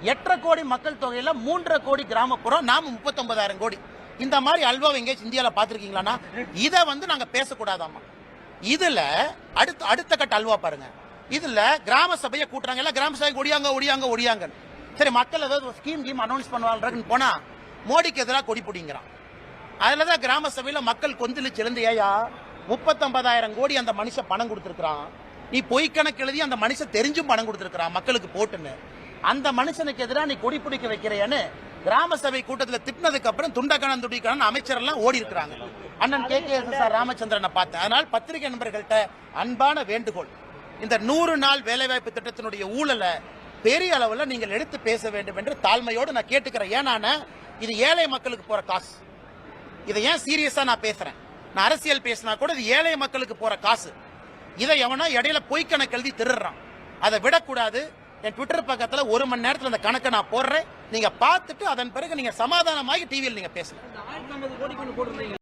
8.5 கோடி மக்கள் தொகையில 3.5 கோடி கிராமப்புறம், நாம 39,000 கோடி. இந்த மாதிரி அல்வாவை எங்கேயாச்சும் இந்தியாவில் பார்த்துருக்கீங்களா? இதை நாங்க பேசக்கூடாதாமா. இதுல அடுத்த கட்ட அல்வா பாருங்க. இதுல கிராம சபையை கூட்டுறாங்க, எல்லாம் கிராம சபைக்கு ஒடியாங்க. சரி, மக்கள் ஏதாவது ஸ்கீம் அனௌன்ஸ் பண்ணுவாங்க போனா மோடிக்கு எதிராக கொடி பிடிங்கிறான். அதுலதான் கிராம சபையில மக்கள் கொந்தளிச்சு எழுந்து, ஏயா 39,000 கோடி அந்த மனுஷன் பணம் கொடுத்திருக்கான், நீ பொய் கணக்கு எழுதி அந்த மனுஷன் தெரிஞ்சும் பணம் கொடுத்திருக்கான் மக்களுக்கு போட்டுன்னு, அந்த மனுஷனுக்கு எதிராக நீ கொடி பிடிக்க வைக்கிறையான்னு கிராம சபை கூட்டத்தில் திட்டினதுக்கு அப்புறம் துண்டக்கணம் துடிக்கணும் அமைச்சர் எல்லாம் ஓடி இருக்கிறாங்க. அண்ணன் KKS ராமச்சந்திரனை பார்த்தேன். அதனால் பத்திரிகை நண்பர்கள்ட்ட அன்பான வேண்டுகோள், இந்த 100 நாள் வேலைவாய்ப்பு திட்டத்தினுடைய ஊழலை பெரிய அளவில் நீங்கள் எடுத்து பேச வேண்டும் என்று தாழ்மையோடு நான் கேட்டுக்கிறேன். ஏன்னா இது ஏழை மக்களுக்கு போற காசு. இதை ஏன் சீரியஸா நான் பேசுறேன்? நான் அரசியல் பேசினா கூட இது ஏழை மக்களுக்கு போற காசு. இதை எவனா இடையில பொய்க்கணக்கு எழுதி திருடுறான். அதை விடக்கூடாது. என் ட்விட்டர் பக்கத்துல 1 மணி நேரத்தில் அந்த கணக்கை நான் போடுறேன். நீங்க பார்த்துட்டு அதன் பிறகு நீங்க சமாதானமாகி டிவியில் நீங்க பேசுங்க.